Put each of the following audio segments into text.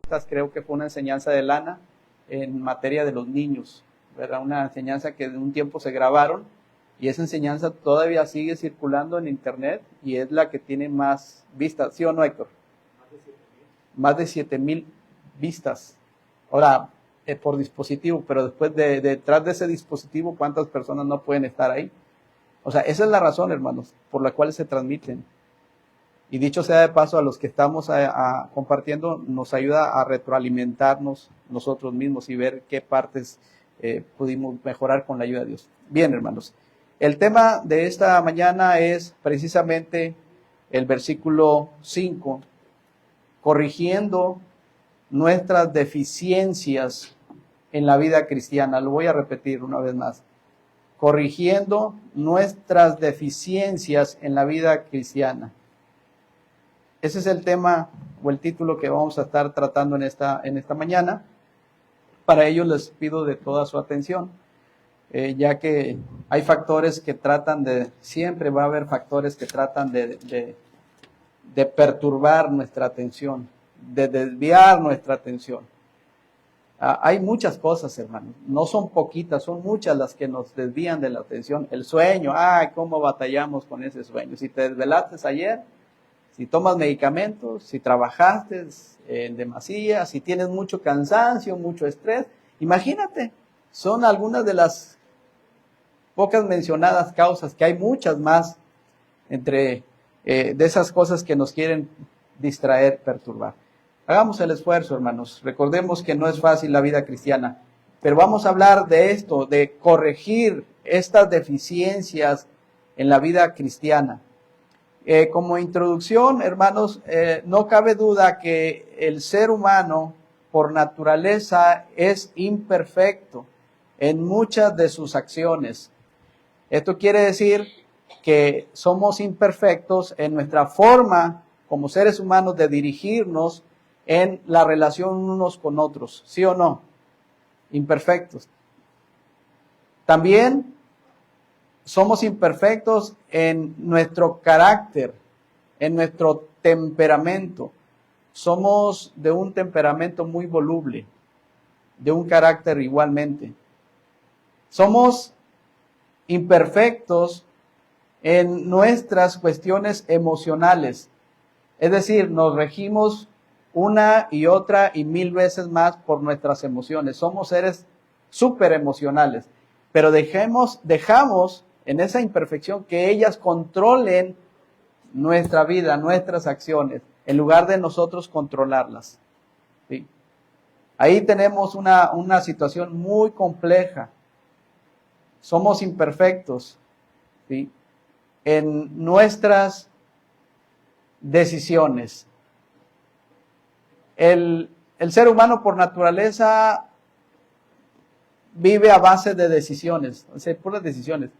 vistas, creo que fue una enseñanza de Lana en materia de los niños, ¿verdad? Una enseñanza que de un tiempo se grabaron y esa enseñanza todavía sigue circulando en internet y es la que tiene más vistas, ¿sí o no, Héctor? Más de 7,000 vistas. Ahora, por dispositivo, pero después detrás de ese dispositivo, ¿cuántas personas no pueden estar ahí? O sea, esa es la razón, hermanos, por la cual se transmiten. Y dicho sea de paso, a los que estamos compartiendo, nos ayuda a retroalimentarnos nosotros mismos y ver qué partes pudimos mejorar con la ayuda de Dios. Bien, hermanos. El tema de esta mañana es precisamente el versículo 5, corrigiendo nuestras deficiencias en la vida cristiana. Lo voy a repetir una vez más. Corrigiendo nuestras deficiencias en la vida cristiana. Ese es el tema o el título que vamos a estar tratando en esta mañana. Para ello les pido de toda su atención, ya que hay factores que siempre va a haber factores que tratan de perturbar nuestra atención, de desviar nuestra atención. Hay muchas cosas, hermanos, no son poquitas, son muchas las que nos desvían de la atención. El sueño, cómo batallamos con ese sueño. Si te desvelaste ayer, si tomas medicamentos, si trabajaste en demasía, si tienes mucho cansancio, mucho estrés, imagínate, son algunas de las pocas mencionadas causas, que hay muchas más entre de esas cosas que nos quieren distraer, perturbar. Hagamos el esfuerzo, hermanos. Recordemos que no es fácil la vida cristiana, pero vamos a hablar de esto, de corregir estas deficiencias en la vida cristiana. Como introducción, hermanos, no cabe duda que el ser humano por naturaleza es imperfecto en muchas de sus acciones. Esto quiere decir que somos imperfectos en nuestra forma como seres humanos de dirigirnos en la relación unos con otros, ¿sí o no? Imperfectos. También somos imperfectos en nuestro carácter, en nuestro temperamento. Somos de un temperamento muy voluble, de un carácter igualmente. Somos imperfectos en nuestras cuestiones emocionales. Es decir, nos regimos una y otra y mil veces más por nuestras emociones. Somos seres súper emocionales, pero dejamos en esa imperfección que ellas controlen nuestra vida, nuestras acciones, en lugar de nosotros controlarlas. ¿Sí? Ahí tenemos una situación muy compleja. Somos imperfectos, ¿sí?, en nuestras decisiones. El ser humano por naturaleza vive a base de decisiones, o sea, puras decisiones.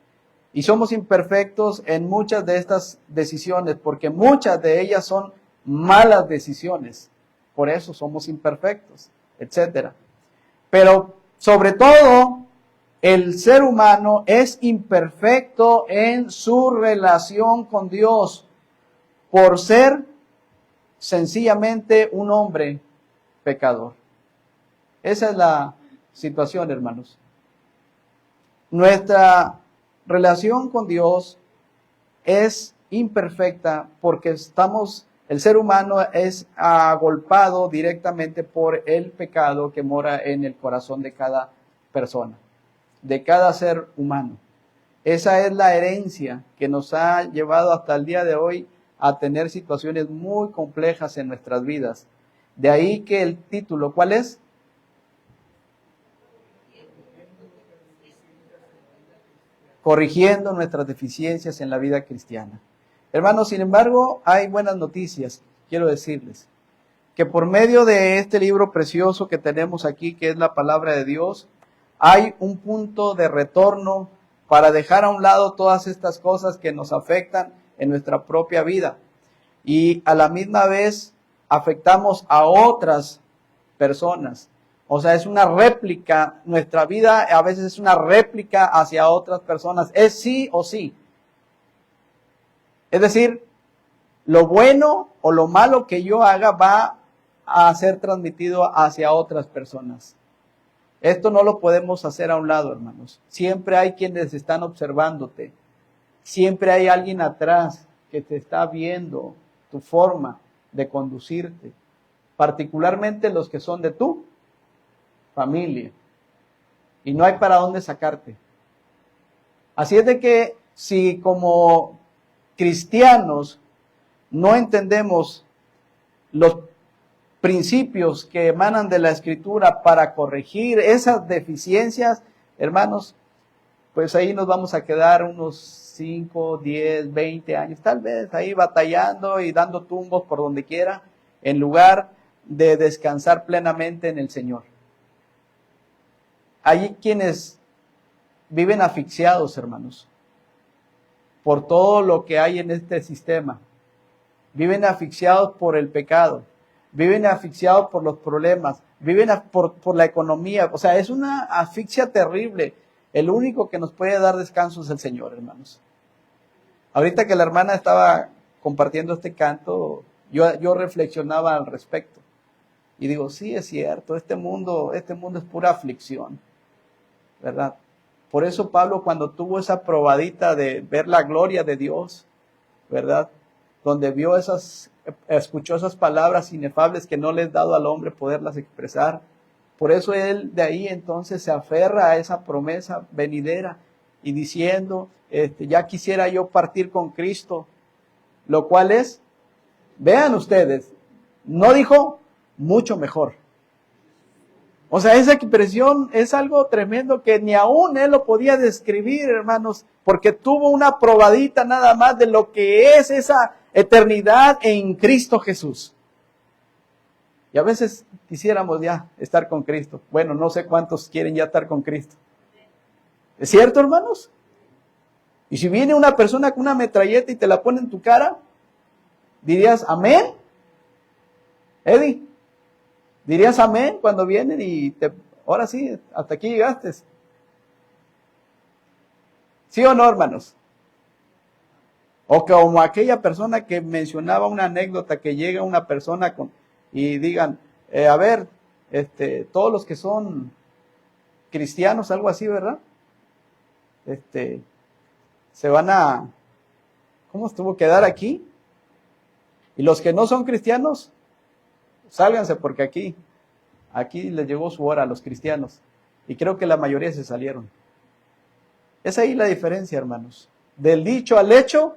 Y somos imperfectos en muchas de estas decisiones, porque muchas de ellas son malas decisiones. Por eso somos imperfectos, etc. Pero sobre todo, el ser humano es imperfecto en su relación con Dios, por ser sencillamente un hombre pecador. Esa es la situación, hermanos. Nuestra relación con Dios es imperfecta porque el ser humano es agolpado directamente por el pecado que mora en el corazón de cada persona, de cada ser humano. Esa es la herencia que nos ha llevado hasta el día de hoy a tener situaciones muy complejas en nuestras vidas. De ahí que el título, ¿cuál es? Corrigiendo nuestras deficiencias en la vida cristiana. Hermanos, sin embargo, hay buenas noticias. Quiero decirles que por medio de este libro precioso que tenemos aquí, que es la palabra de Dios, hay un punto de retorno para dejar a un lado todas estas cosas que nos afectan en nuestra propia vida. Y a la misma vez afectamos a otras personas. O sea, es una réplica, nuestra vida a veces es una réplica hacia otras personas. Es sí o sí. Es decir, lo bueno o lo malo que yo haga va a ser transmitido hacia otras personas. Esto no lo podemos hacer a un lado, hermanos. Siempre hay quienes están observándote. Siempre hay alguien atrás que te está viendo tu forma de conducirte. Particularmente los que son de tu familia. Y no hay para dónde sacarte. Así es de que si como cristianos no entendemos los principios que emanan de la Escritura para corregir esas deficiencias, hermanos, pues ahí nos vamos a quedar unos 5, 10, 20 años, tal vez ahí batallando y dando tumbos por donde quiera, en lugar de descansar plenamente en el Señor. Hay quienes viven asfixiados, hermanos, por todo lo que hay en este sistema. Viven asfixiados por el pecado. Viven asfixiados por los problemas. Viven por la economía. O sea, es una asfixia terrible. El único que nos puede dar descanso es el Señor, hermanos. Ahorita que la hermana estaba compartiendo este canto, yo reflexionaba al respecto. Y digo, sí, es cierto, este mundo es pura aflicción, ¿verdad? Por eso Pablo, cuando tuvo esa probadita de ver la gloria de Dios, ¿verdad? Donde escuchó esas palabras inefables que no le es dado al hombre poderlas expresar. Por eso él de ahí entonces se aferra a esa promesa venidera y diciendo, ya quisiera yo partir con Cristo, lo cual es, vean ustedes, no dijo mucho mejor. O sea, esa expresión es algo tremendo que ni aún él lo podía describir, hermanos, porque tuvo una probadita nada más de lo que es esa eternidad en Cristo Jesús. Y a veces quisiéramos ya estar con Cristo. Bueno, no sé cuántos quieren ya estar con Cristo. ¿Es cierto, hermanos? Y si viene una persona con una metralleta y te la pone en tu cara, ¿dirías amén? Eddie, ¿dirías amén cuando vienen y ahora sí, hasta aquí llegaste? ¿Sí o no, hermanos? O como aquella persona que mencionaba una anécdota que llega una persona y digan, a ver, todos los que son cristianos, algo así, ¿verdad? Se van a, ¿cómo estuvo? Quedar aquí. Y los que no son cristianos, sálganse porque aquí les llegó su hora a los cristianos. Y creo que la mayoría se salieron. Es ahí la diferencia, hermanos. Del dicho al hecho,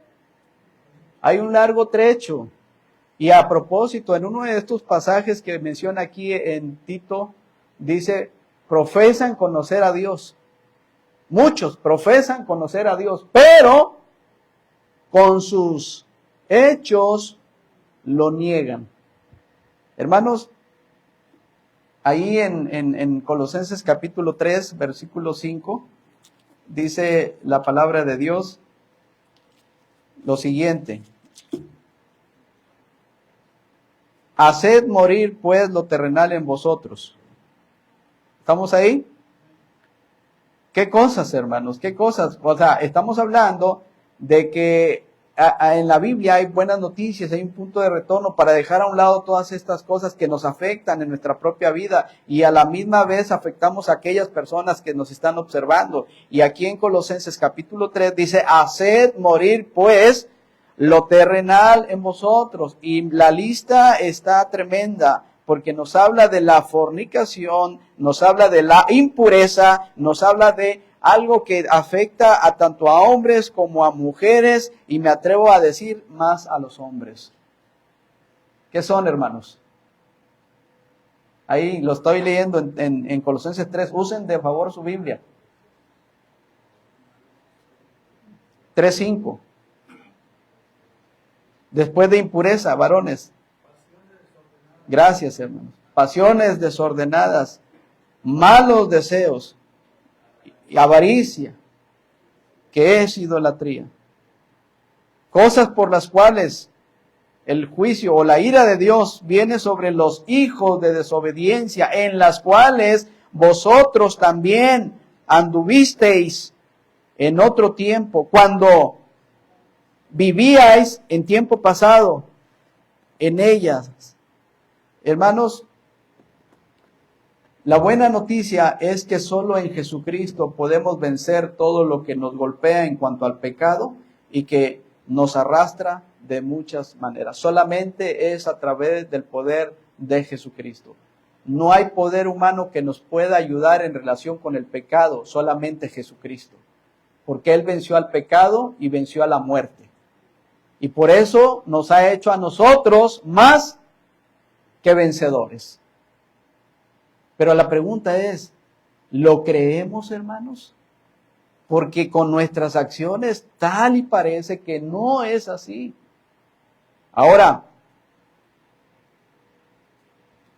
hay un largo trecho. Y a propósito, en uno de estos pasajes que menciona aquí en Tito, dice, profesan conocer a Dios. Muchos profesan conocer a Dios, pero con sus hechos lo niegan. Hermanos, ahí en Colosenses capítulo 3, versículo 5, dice la palabra de Dios lo siguiente. Haced morir pues lo terrenal en vosotros. ¿Estamos ahí? ¿Qué cosas, hermanos? ¿Qué cosas? O sea, estamos hablando de que en la Biblia hay buenas noticias, hay un punto de retorno para dejar a un lado todas estas cosas que nos afectan en nuestra propia vida y a la misma vez afectamos a aquellas personas que nos están observando. Y aquí en Colosenses capítulo 3 dice, haced morir pues lo terrenal en vosotros. Y la lista está tremenda porque nos habla de la fornicación, nos habla de la impureza, nos habla de algo que afecta a tanto a hombres como a mujeres y me atrevo a decir más a los hombres. ¿Qué son, hermanos? Ahí lo estoy leyendo en Colosenses 3. Usen de favor su Biblia. 3:5. Después de impureza, varones. Gracias, hermanos. Pasiones desordenadas, malos deseos y avaricia, que es idolatría. Cosas por las cuales el juicio o la ira de Dios viene sobre los hijos de desobediencia, en las cuales vosotros también anduvisteis en otro tiempo, cuando vivíais en tiempo pasado en ellas. Hermanos, la buena noticia es que solo en Jesucristo podemos vencer todo lo que nos golpea en cuanto al pecado y que nos arrastra de muchas maneras. Solamente es a través del poder de Jesucristo. No hay poder humano que nos pueda ayudar en relación con el pecado, solamente Jesucristo. Porque Él venció al pecado y venció a la muerte. Y por eso nos ha hecho a nosotros más que vencedores. Pero la pregunta es, ¿lo creemos, hermanos? Porque con nuestras acciones tal y parece que no es así. Ahora,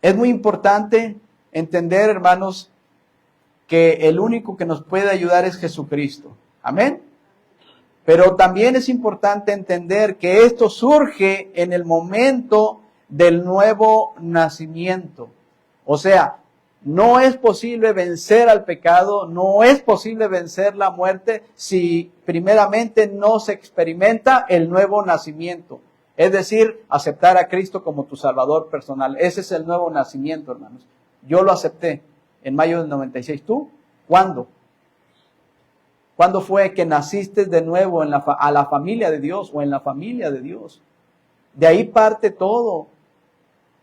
es muy importante entender, hermanos, que el único que nos puede ayudar es Jesucristo. Amén. Pero también es importante entender que esto surge en el momento del nuevo nacimiento. O sea, no es posible vencer al pecado, no es posible vencer la muerte si primeramente no se experimenta el nuevo nacimiento. Es decir, aceptar a Cristo como tu Salvador personal. Ese es el nuevo nacimiento, hermanos. Yo lo acepté en mayo del 96. ¿Tú? ¿Cuándo? ¿Cuándo fue que naciste de nuevo a la familia de Dios o en la familia de Dios? De ahí parte todo.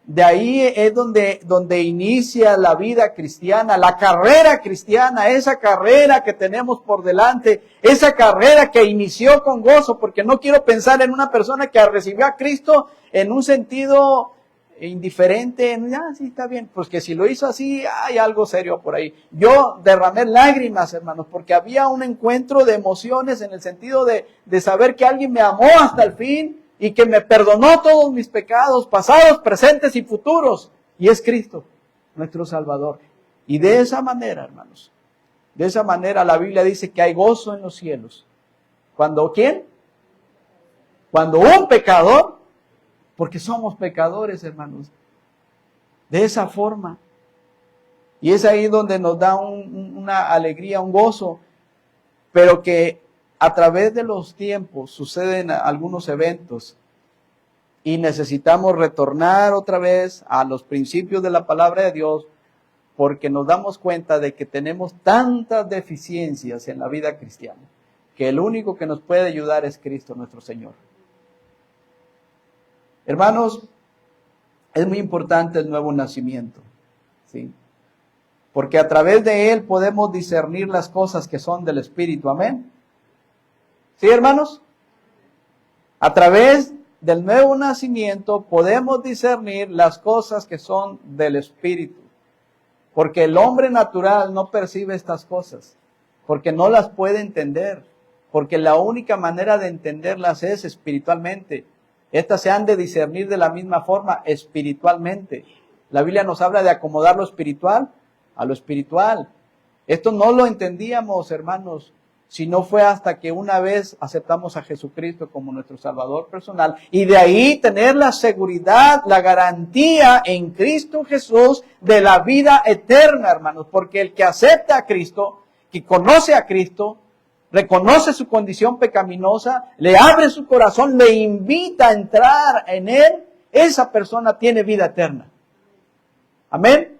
De ahí es donde inicia la vida cristiana, la carrera cristiana, esa carrera que tenemos por delante, esa carrera que inició con gozo, porque no quiero pensar en una persona que recibió a Cristo en un sentido indiferente, sí está bien, pues que si lo hizo así, hay algo serio por ahí. Yo derramé lágrimas, hermanos, porque había un encuentro de emociones en el sentido de saber que alguien me amó hasta el fin, y que me perdonó todos mis pecados, pasados, presentes y futuros. Y es Cristo, nuestro Salvador. Y de esa manera, hermanos, de esa manera la Biblia dice que hay gozo en los cielos. ¿Cuando quién? Cuando un pecador, porque somos pecadores, hermanos. De esa forma. Y es ahí donde nos da una alegría, un gozo, pero que a través de los tiempos suceden algunos eventos y necesitamos retornar otra vez a los principios de la palabra de Dios porque nos damos cuenta de que tenemos tantas deficiencias en la vida cristiana que el único que nos puede ayudar es Cristo nuestro Señor. Hermanos, es muy importante el nuevo nacimiento, ¿sí? Porque a través de él podemos discernir las cosas que son del Espíritu, amén. ¿Sí, hermanos? A través del nuevo nacimiento podemos discernir las cosas que son del Espíritu. Porque el hombre natural no percibe estas cosas. Porque no las puede entender. Porque la única manera de entenderlas es espiritualmente. Estas se han de discernir de la misma forma espiritualmente. La Biblia nos habla de acomodar lo espiritual a lo espiritual. Esto no lo entendíamos, hermanos, si no fue hasta que una vez aceptamos a Jesucristo como nuestro Salvador personal y de ahí tener la seguridad, la garantía en Cristo Jesús de la vida eterna, hermanos, porque el que acepta a Cristo, que conoce a Cristo, reconoce su condición pecaminosa, le abre su corazón, le invita a entrar en él, esa persona tiene vida eterna. Amén.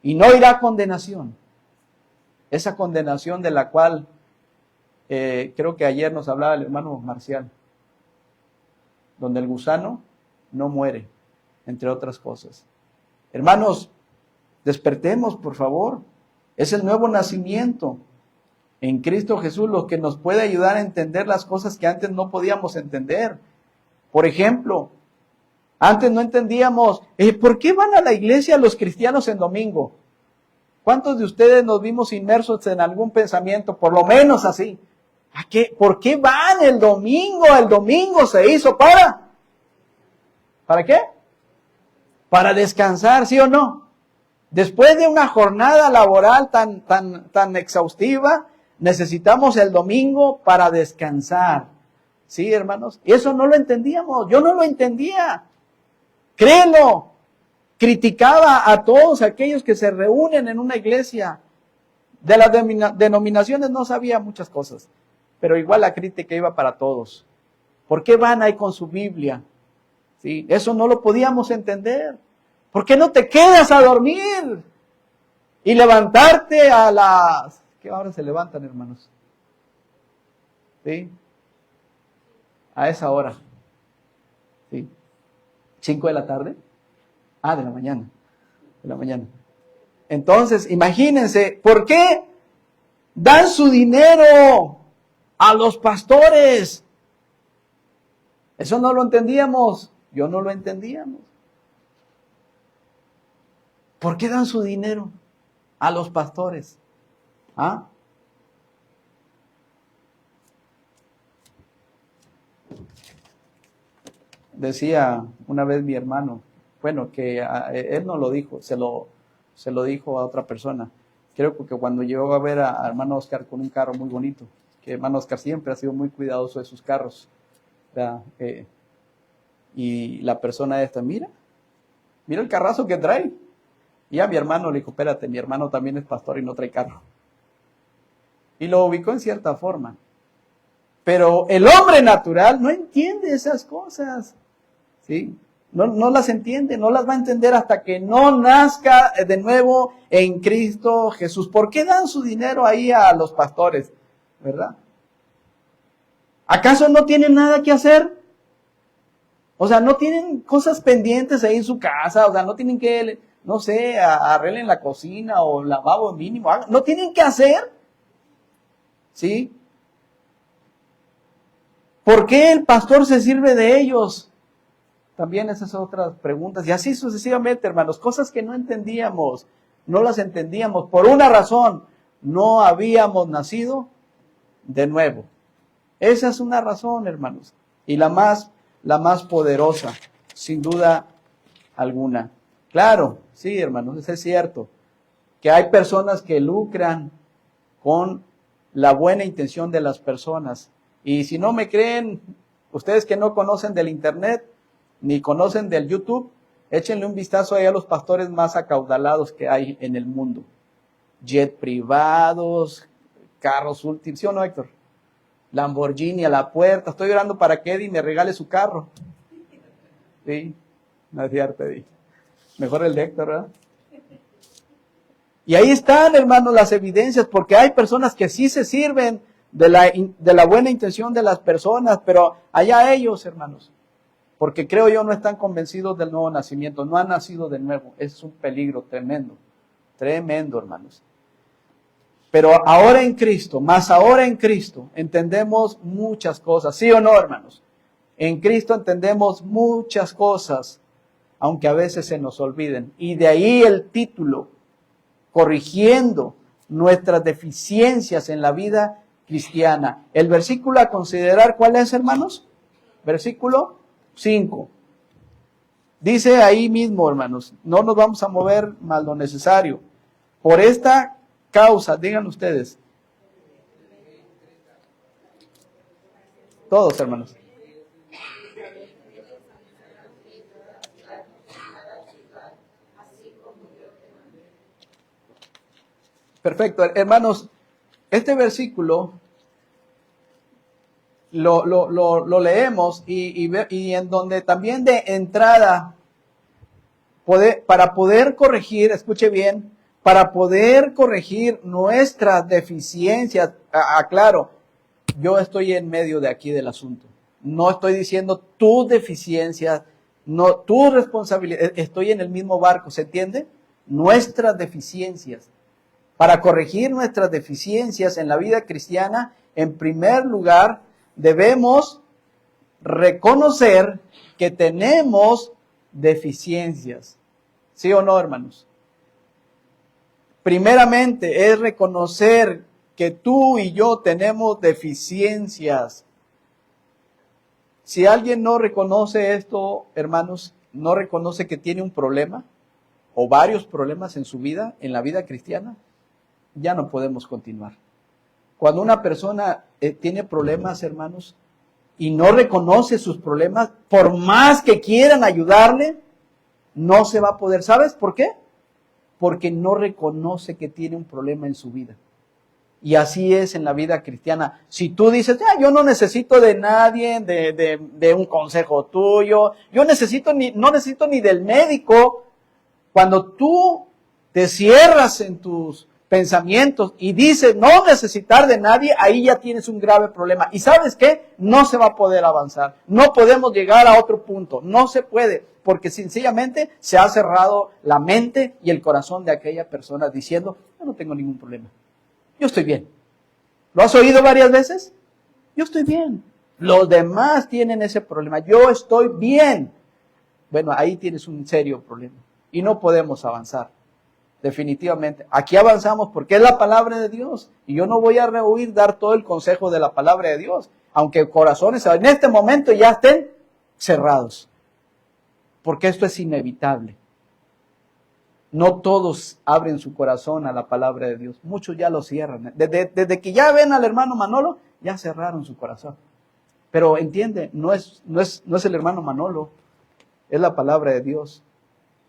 Y no irá a condenación. Esa condenación de la cual creo que ayer nos hablaba el hermano Marcial, donde el gusano no muere, entre otras cosas. Hermanos, despertemos, por favor. Es el nuevo nacimiento en Cristo Jesús lo que nos puede ayudar a entender las cosas que antes no podíamos entender. Por ejemplo, antes no entendíamos, ¿por qué van a la iglesia los cristianos en domingo? ¿Cuántos de ustedes nos vimos inmersos en algún pensamiento, por lo menos así? ¿Por qué van el domingo? El domingo se hizo ¿para qué? Para descansar, ¿sí o no? Después de una jornada laboral tan exhaustiva, necesitamos el domingo para descansar. ¿Sí, hermanos? Y eso no lo entendíamos. Yo no lo entendía. Créelo. Criticaba a todos aquellos que se reúnen en una iglesia. De las denominaciones no sabía muchas cosas, pero igual la crítica iba para todos. ¿Por qué van ahí con su Biblia? ¿Sí? Eso no lo podíamos entender. ¿Por qué no te quedas a dormir? Y levantarte a las... ¿Qué hora se levantan, hermanos? ¿Sí? A esa hora. ¿Sí? 5 de la tarde. Ah, de la mañana. De la mañana. Entonces, imagínense, ¿por qué dan su dinero a los pastores? Eso no lo entendíamos. Yo no lo entendíamos. ¿Por qué dan su dinero a los pastores? ¿Ah? Decía una vez mi hermano, bueno, que él no lo dijo, se lo dijo a otra persona. Creo que cuando llegó a ver a hermano Oscar con un carro muy bonito, que hermano Oscar siempre ha sido muy cuidadoso de sus carros, y la persona esta, mira el carrazo que trae. Y a mi hermano le dijo, espérate, mi hermano también es pastor y no trae carro. Y lo ubicó en cierta forma. Pero el hombre natural no entiende esas cosas. ¿Sí? No las entiende, no las va a entender hasta que no nazca de nuevo en Cristo Jesús. ¿Por qué dan su dinero ahí a los pastores? ¿Verdad? ¿Acaso no tienen nada que hacer? O sea, no tienen cosas pendientes ahí en su casa, o sea, no tienen que, no sé, arreglen la cocina o el lavabo mínimo, no tienen que hacer. ¿Sí? ¿Por qué el pastor se sirve de ellos? También esas son otras preguntas. Y así sucesivamente, hermanos, cosas que no entendíamos, no las entendíamos por una razón, no habíamos nacido de nuevo. Esa es una razón, hermanos, y la más poderosa, sin duda alguna. Claro, sí, hermanos, eso es cierto, que hay personas que lucran con la buena intención de las personas. Y si no me creen, ustedes que no conocen del internet, ni conocen del YouTube, échenle un vistazo ahí a los pastores más acaudalados que hay en el mundo. Jet privados, carros últimos, ¿sí o no, Héctor? Lamborghini a la puerta. Estoy orando para que Eddie me regale su carro. Sí, no es cierto, Eddie. Mejor el de Héctor, ¿verdad? Y ahí están, hermanos, las evidencias, porque hay personas que sí se sirven de la buena intención de las personas, pero allá ellos, hermanos, porque creo yo no están convencidos del nuevo nacimiento, no han nacido de nuevo. Es un peligro tremendo, tremendo, hermanos. Pero ahora en Cristo, más ahora en Cristo, entendemos muchas cosas, ¿sí o no, hermanos? En Cristo entendemos muchas cosas, aunque a veces se nos olviden. Y de ahí el título, corrigiendo nuestras deficiencias en la vida cristiana. El versículo a considerar, ¿cuál es, hermanos? Versículo 5. Dice ahí mismo, hermanos, no nos vamos a mover más lo necesario. Por esta causa, digan ustedes. Todos, hermanos. Perfecto, hermanos, este versículo lo leemos y en donde también de entrada, para poder corregir, escuche bien, para poder corregir nuestras deficiencias, aclaro, yo estoy en medio de aquí del asunto, no estoy diciendo tus deficiencias, no tu responsabilidad, estoy en el mismo barco, ¿se entiende? Nuestras deficiencias. Para corregir nuestras deficiencias en la vida cristiana, en primer lugar, debemos reconocer que tenemos deficiencias. ¿Sí o no, hermanos? Primeramente es reconocer que tú y yo tenemos deficiencias. Si alguien no reconoce esto, hermanos, no reconoce que tiene un problema o varios problemas en su vida, en la vida cristiana, ya no podemos continuar. Cuando una persona tiene problemas, hermanos, y no reconoce sus problemas, por más que quieran ayudarle, no se va a poder. ¿Sabes por qué? Porque no reconoce que tiene un problema en su vida. Y así es en la vida cristiana. Si tú dices, yo no necesito de nadie, de un consejo tuyo, no necesito ni del médico, Cuando tú te cierras en tus pensamientos y dices no necesitar de nadie, ahí ya tienes un grave problema. ¿Y sabes qué? No se va a poder avanzar. No podemos llegar a otro punto. No se puede, porque sencillamente se ha cerrado la mente y el corazón de aquella persona diciendo, yo no tengo ningún problema. Yo estoy bien. ¿Lo has oído varias veces? Yo estoy bien. Los demás tienen ese problema. Yo estoy bien. Bueno, ahí tienes un serio problema. Y no podemos avanzar. Definitivamente. Aquí avanzamos porque es la palabra de Dios. Y yo no voy a rehuir dar todo el consejo de la palabra de Dios. Aunque corazones en este momento ya estén cerrados. Porque esto es inevitable. No todos abren su corazón a la palabra de Dios. Muchos ya lo cierran. Desde que ya ven al hermano Manolo, ya cerraron su corazón. Pero entiende, no es el hermano Manolo. Es la palabra de Dios.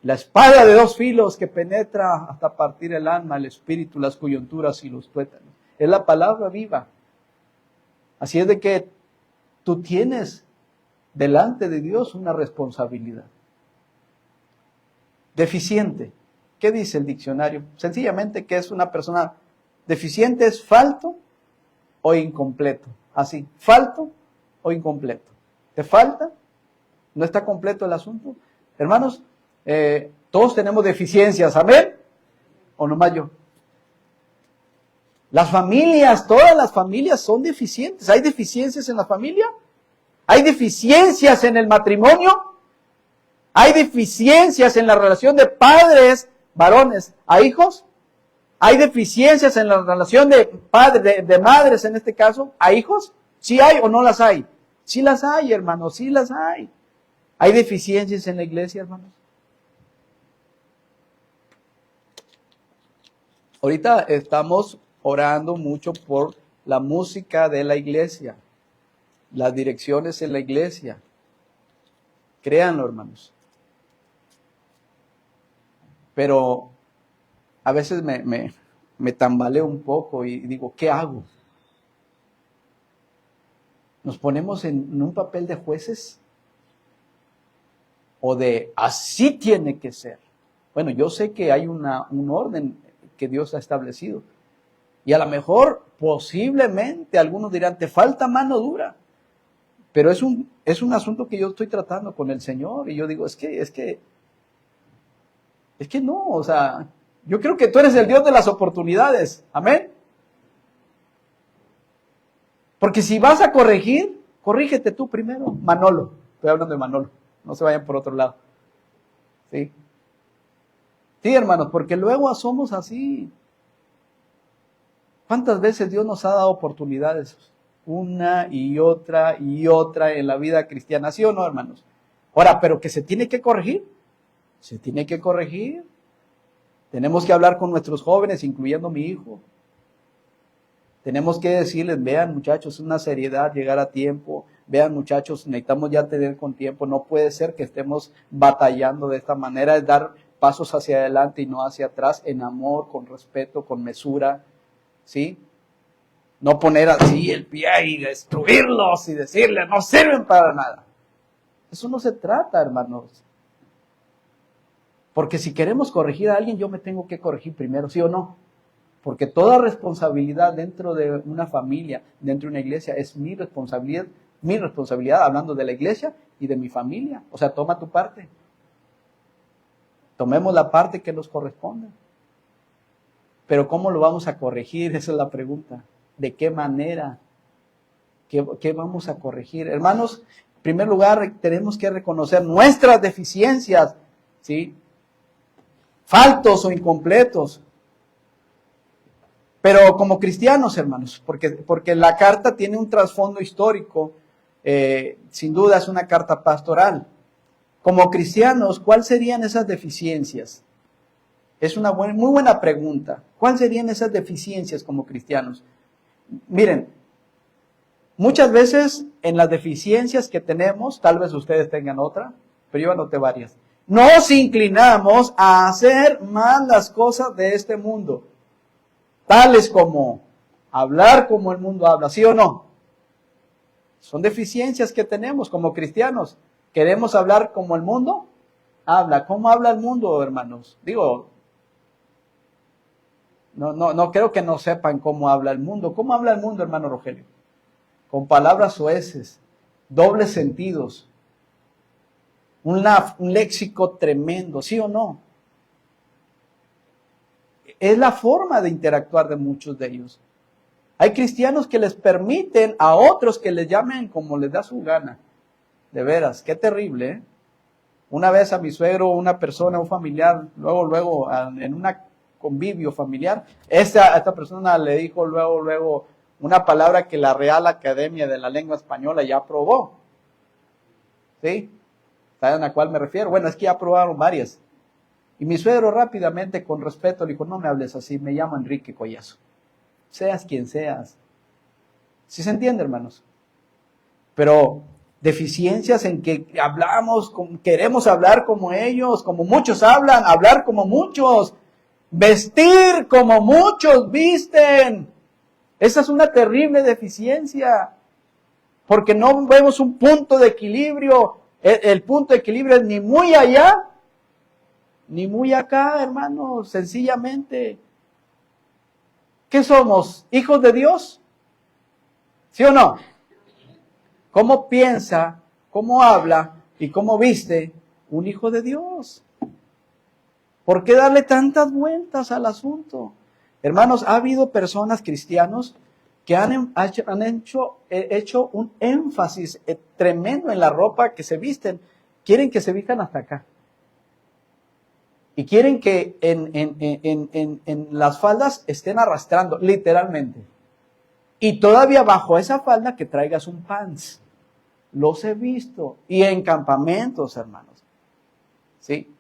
La espada de dos filos que penetra hasta partir el alma, el espíritu, las coyunturas y los tuétanos. Es la palabra viva. Así es de que tú tienes delante de Dios una responsabilidad. Deficiente. ¿Qué dice el diccionario? Sencillamente que es una persona deficiente, es falto o incompleto. Así, falto o incompleto. ¿Te falta? ¿No está completo el asunto? Hermanos, todos tenemos deficiencias, ¿amén? ¿O nomás yo? Las familias, todas las familias son deficientes. ¿Hay deficiencias en la familia? ¿Hay deficiencias en el matrimonio? ¿Hay deficiencias en la relación de padres, varones, a hijos? ¿Hay deficiencias en la relación de padres, de madres en este caso, a hijos? ¿Sí hay o no las hay? Sí las hay, hermanos, sí las hay. ¿Hay deficiencias en la iglesia, hermanos? Ahorita estamos orando mucho por la música de la iglesia, las direcciones en la iglesia. Créanlo, hermanos. Pero a veces me tambaleo un poco y digo, ¿qué hago? ¿Nos ponemos en un papel de jueces? ¿O de así tiene que ser? Bueno, yo sé que hay un orden que Dios ha establecido. Y a lo mejor, posiblemente, algunos dirán, te falta mano dura. Pero es un asunto que yo estoy tratando con el Señor. Y yo digo, es que no, o sea, yo creo que tú eres el Dios de las oportunidades. Amén. Porque si vas a corregir, corrígete tú primero. Manolo, estoy hablando de Manolo. No se vayan por otro lado. ¿Sí? Sí, hermanos, porque luego somos así. ¿Cuántas veces Dios nos ha dado oportunidades? Una y otra en la vida cristiana. ¿Sí o no, hermanos? Ahora, pero que se tiene que corregir. Se tiene que corregir. Tenemos que hablar con nuestros jóvenes, incluyendo mi hijo. Tenemos que decirles, vean muchachos, es una seriedad llegar a tiempo. Vean muchachos, necesitamos ya tener con tiempo. No puede ser que estemos batallando de esta manera. Es dar pasos hacia adelante y no hacia atrás, en amor, con respeto, con mesura. ¿Sí? No poner así el pie y destruirlos y decirles, no sirven para nada. Eso no se trata, hermanos. Porque si queremos corregir a alguien, yo me tengo que corregir primero, ¿sí o no? Porque toda responsabilidad dentro de una familia, dentro de una iglesia, es mi responsabilidad, hablando de la iglesia y de mi familia. O sea, toma tu parte. Tomemos la parte que nos corresponde. Pero ¿cómo lo vamos a corregir? Esa es la pregunta. ¿De qué manera? ¿Qué vamos a corregir? Hermanos, en primer lugar, tenemos que reconocer nuestras deficiencias, ¿sí? Faltos o incompletos. Pero como cristianos, hermanos, porque la carta tiene un trasfondo histórico, sin duda es una carta pastoral. Como cristianos, ¿cuáles serían esas deficiencias? Es una muy buena pregunta. ¿Cuáles serían esas deficiencias como cristianos? Miren, muchas veces en las deficiencias que tenemos, tal vez ustedes tengan otra, pero yo anoté varias. Nos inclinamos a hacer más las cosas de este mundo, tales como hablar como el mundo habla, ¿sí o no? Son deficiencias que tenemos como cristianos. ¿Queremos hablar como el mundo? habla. ¿Cómo habla el mundo, hermanos? Digo, no creo que no sepan cómo habla el mundo. ¿Cómo habla el mundo, hermano Rogelio? Con palabras soeces, dobles sentidos, un léxico tremendo, ¿sí o no? Es la forma de interactuar de muchos de ellos. Hay cristianos que les permiten a otros que les llamen como les da su gana. De veras, qué terrible, ¿eh? Una vez a mi suegro, una persona, un familiar, luego, en un convivio familiar, esta persona le dijo luego, una palabra que la Real Academia de la Lengua Española ya aprobó. ¿Sí? ¿Saben a cuál me refiero? Bueno, es que ya aprobaron varias. Y mi suegro rápidamente, con respeto, le dijo, no me hables así, me llamo Enrique Collazo. Seas quien seas. ¿Sí se entiende, hermanos? Pero deficiencias en que queremos hablar como ellos, como muchos hablan, hablar como muchos, vestir como muchos visten. Esa es una terrible deficiencia, porque no vemos un punto de equilibrio. El punto de equilibrio es ni muy allá, ni muy acá, hermanos, sencillamente. ¿Qué somos? ¿Hijos de Dios? ¿Sí o no? ¿Cómo piensa, cómo habla y cómo viste un hijo de Dios? ¿Por qué darle tantas vueltas al asunto? Hermanos, ha habido personas cristianos que han hecho un énfasis tremendo en la ropa que se visten. Quieren que se vistan hasta acá. Y quieren que en las faldas estén arrastrando, literalmente. Y todavía bajo esa falda que traigas un pants. Los he visto. Y en campamentos, hermanos. ¿Sí?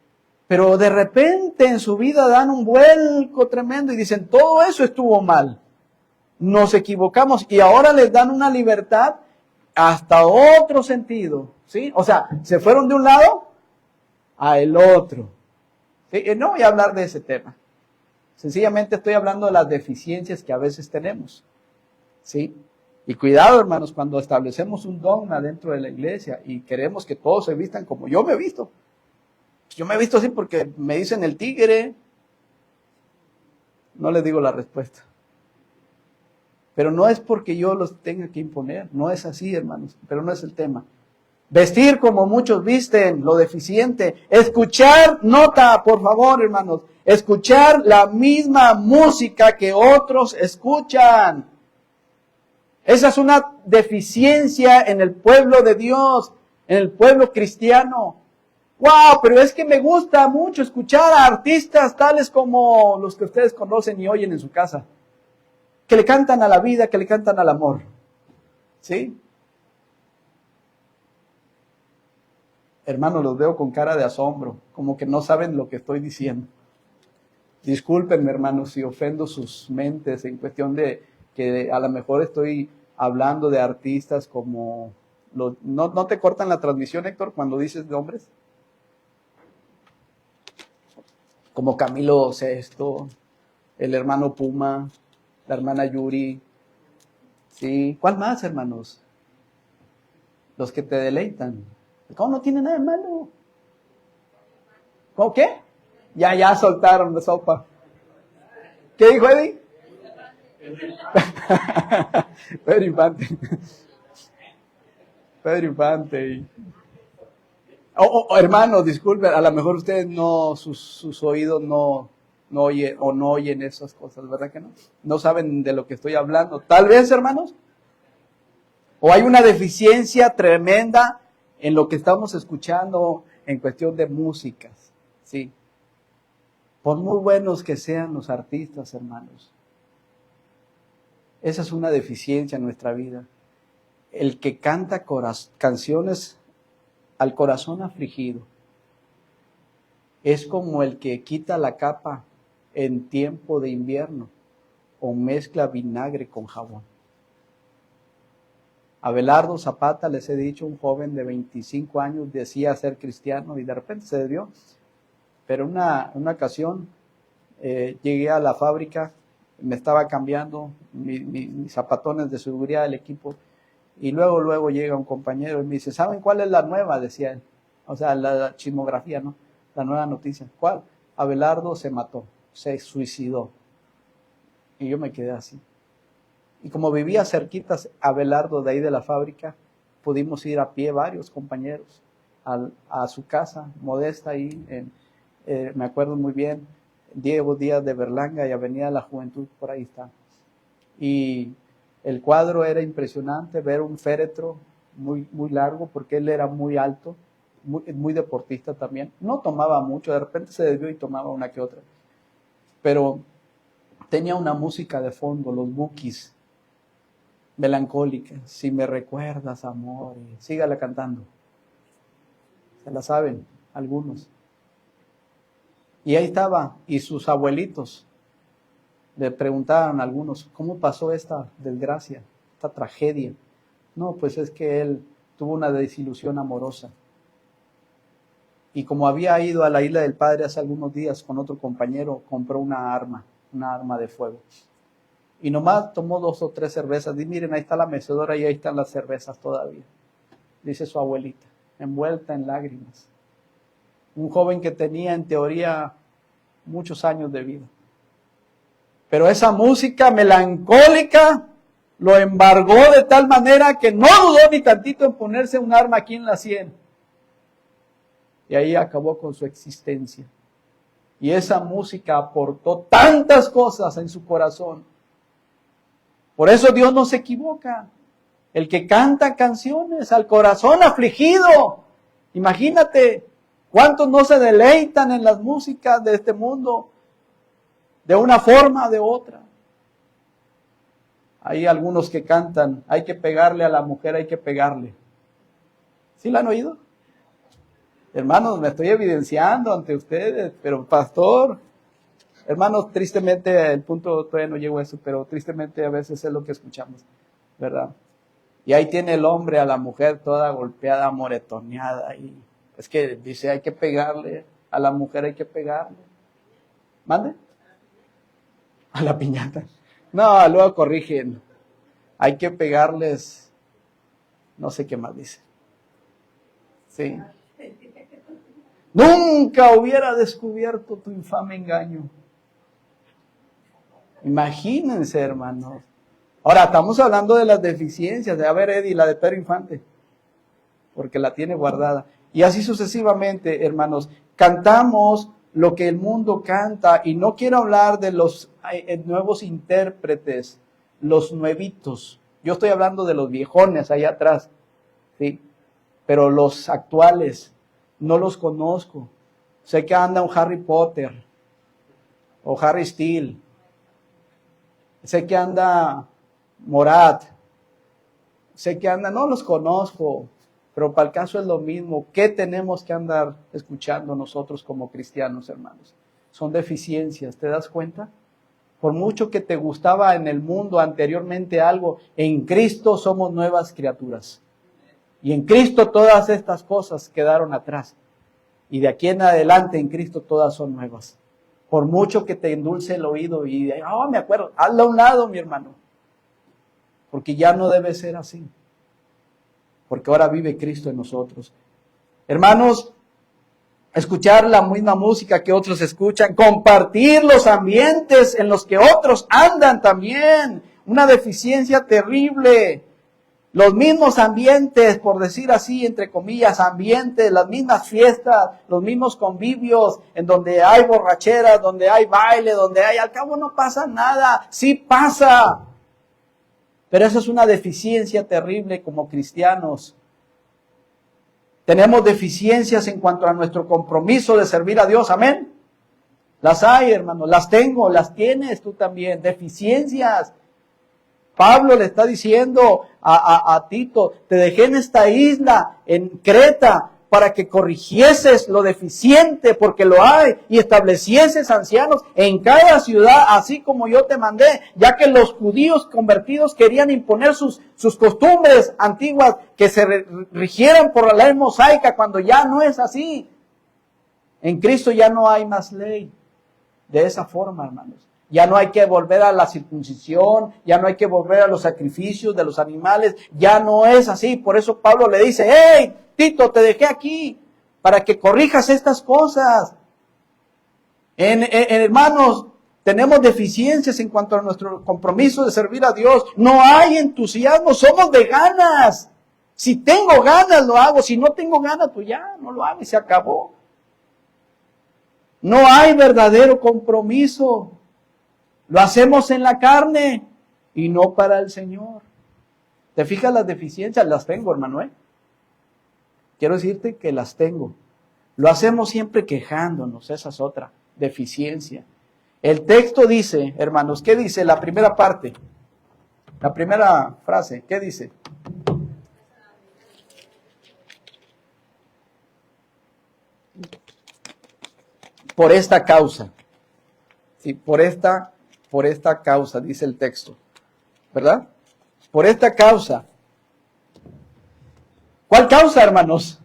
Pero de repente en su vida dan un vuelco tremendo y dicen, todo eso estuvo mal. Nos equivocamos y ahora les dan una libertad hasta otro sentido. ¿Sí? O sea, se fueron de un lado a el otro. ¿Sí? No voy a hablar de ese tema. Sencillamente estoy hablando de las deficiencias que a veces tenemos. ¿Sí? Y cuidado, hermanos, cuando establecemos un dogma dentro de la iglesia y queremos que todos se vistan como yo me he visto. Yo me he visto así porque me dicen el tigre. No les digo la respuesta. Pero no es porque yo los tenga que imponer. No es así, hermanos. Pero no es el tema. Vestir como muchos visten, lo deficiente. Escuchar, nota, por favor, hermanos. Escuchar la misma música que otros escuchan. Esa es una deficiencia en el pueblo de Dios, en el pueblo cristiano. ¡Wow! Pero es que me gusta mucho escuchar a artistas tales como los que ustedes conocen y oyen en su casa. Que le cantan a la vida, que le cantan al amor. ¿Sí? Hermanos, los veo con cara de asombro, como que no saben lo que estoy diciendo. Discúlpenme, hermanos, si ofendo sus mentes en cuestión de que a lo mejor estoy hablando de artistas como... ¿No te cortan la transmisión, Héctor, cuando dices nombres? Como Camilo Sesto, el hermano Puma, la hermana Yuri. ¿Sí? ¿Cuál más, hermanos? Los que te deleitan. ¿Cómo no tiene nada de malo? ¿Cómo qué? Ya soltaron la sopa. ¿Qué dijo Eddie? Pedro Infante. Pedro Infante. Hermanos, disculpen, a lo mejor ustedes no, sus oídos no oyen o no oyen esas cosas, ¿verdad que no? No saben de lo que estoy hablando. Tal vez, hermanos, o hay una deficiencia tremenda en lo que estamos escuchando en cuestión de músicas, ¿sí? Por muy buenos que sean los artistas, hermanos, esa es una deficiencia en nuestra vida. El que canta canciones al corazón afligido es como el que quita la capa en tiempo de invierno o mezcla vinagre con jabón. Abelardo Zapata, les he dicho, un joven de 25 años decía ser cristiano y de repente se desvió. Pero una ocasión llegué a la fábrica, me estaba cambiando mis zapatones de seguridad del equipo y luego llega un compañero y me dice, ¿saben cuál es la nueva? Decía él, o sea, la chismografía, ¿no? la nueva noticia. ¿Cuál? Abelardo se mató, se suicidó. Y yo me quedé así. Y como vivía cerquitas Abelardo de ahí de la fábrica, pudimos ir a pie varios compañeros a su casa, modesta ahí, me acuerdo muy bien, Diego Díaz de Berlanga y Avenida de la Juventud, por ahí está. Y el cuadro era impresionante, ver un féretro muy, muy largo, porque él era muy alto, muy deportista también. No tomaba mucho, de repente se desvió y tomaba una que otra. Pero tenía una música de fondo, los Bukis, melancólica. Si me recuerdas, amor, y sígala cantando. Se la saben algunos. Y ahí estaba, y sus abuelitos le preguntaban a algunos, ¿cómo pasó esta desgracia, esta tragedia? No, pues es que él tuvo una desilusión amorosa. Y como había ido a la Isla del Padre hace algunos días con otro compañero, compró una arma de fuego. Y nomás tomó 2 o 3 cervezas. Y miren, ahí está la mecedora y ahí están las cervezas todavía. Dice su abuelita, envuelta en lágrimas. Un joven que tenía en teoría muchos años de vida. Pero esa música melancólica lo embargó de tal manera que no dudó ni tantito en ponerse un arma aquí en la sien. Y ahí acabó con su existencia. Y esa música aportó tantas cosas en su corazón. Por eso Dios no se equivoca. El que canta canciones al corazón afligido. Imagínate cuántos no se deleitan en las músicas de este mundo de una forma o de otra. Hay algunos que cantan, hay que pegarle a la mujer, hay que pegarle. ¿Sí la han oído? Hermanos, me estoy evidenciando ante ustedes, pero pastor, hermanos, tristemente, el punto todavía no llegó a eso, pero tristemente a veces es lo que escuchamos, ¿verdad? Y ahí tiene el hombre a la mujer toda golpeada, moretoneada, y es que dice, hay que pegarle, a la mujer hay que pegarle. ¿Mande? A la piñata. No, luego corrigen, hay que pegarles, no sé qué más dice. Sí. Nunca hubiera descubierto tu infame engaño. Imagínense, hermanos. Ahora, estamos hablando de las deficiencias. A ver, Eddie, la de Pedro Infante, porque la tiene guardada. Y así sucesivamente, hermanos. Cantamos lo que el mundo canta. Y no quiero hablar de los nuevos intérpretes, los nuevitos. Yo estoy hablando de los viejones allá atrás, ¿sí? Pero los actuales no los conozco. Sé que anda un Harry Potter o Harry Steele. Sé que anda Morat. Sé que anda, no los conozco, pero para el caso es lo mismo. ¿Qué tenemos que andar escuchando nosotros como cristianos, hermanos? Son deficiencias, ¿te das cuenta? Por mucho que te gustaba en el mundo anteriormente algo, en Cristo somos nuevas criaturas. Y en Cristo todas estas cosas quedaron atrás. Y de aquí en adelante en Cristo todas son nuevas. Por mucho que te endulce el oído y me acuerdo, hazlo a un lado, mi hermano. Porque ya no debe ser así. Porque ahora vive Cristo en nosotros. Hermanos, escuchar la misma música que otros escuchan, compartir los ambientes en los que otros andan también. Una deficiencia terrible. Los mismos ambientes, por decir así, entre comillas, ambientes, las mismas fiestas, los mismos convivios, en donde hay borracheras, donde hay baile, donde hay, al cabo no pasa nada, sí pasa. Pero eso es una deficiencia terrible como cristianos. Tenemos deficiencias en cuanto a nuestro compromiso de servir a Dios, amén. Las hay, hermanos, las tengo, las tienes tú también, deficiencias. Pablo le está diciendo a Tito, te dejé en esta isla, en Creta, para que corrigieses lo deficiente, porque lo hay, y establecieses ancianos en cada ciudad, así como yo te mandé, ya que los judíos convertidos querían imponer sus costumbres antiguas, que se rigieran por la ley mosaica, cuando ya no es así. En Cristo ya no hay más ley de esa forma, hermanos. Ya no hay que volver a la circuncisión, ya no hay que volver a los sacrificios de los animales, ya no es así. Por eso Pablo le dice, hey, Tito, te dejé aquí para que corrijas estas cosas. Hermanos, tenemos deficiencias en cuanto a nuestro compromiso de servir a Dios. No hay entusiasmo, somos de ganas. Si tengo ganas, lo hago. Si no tengo ganas, pues ya, no lo hago y se acabó. No hay verdadero compromiso. Lo hacemos en la carne y no para el Señor. ¿Te fijas las deficiencias? Las tengo, hermano, Quiero decirte que las tengo. Lo hacemos siempre quejándonos, esa es otra deficiencia. El texto dice, hermanos, ¿qué dice la primera parte? La primera frase, ¿qué dice? Por esta causa. Sí, por esta causa, dice el texto. ¿Verdad? Por esta causa. ¿Cuál causa, hermanos?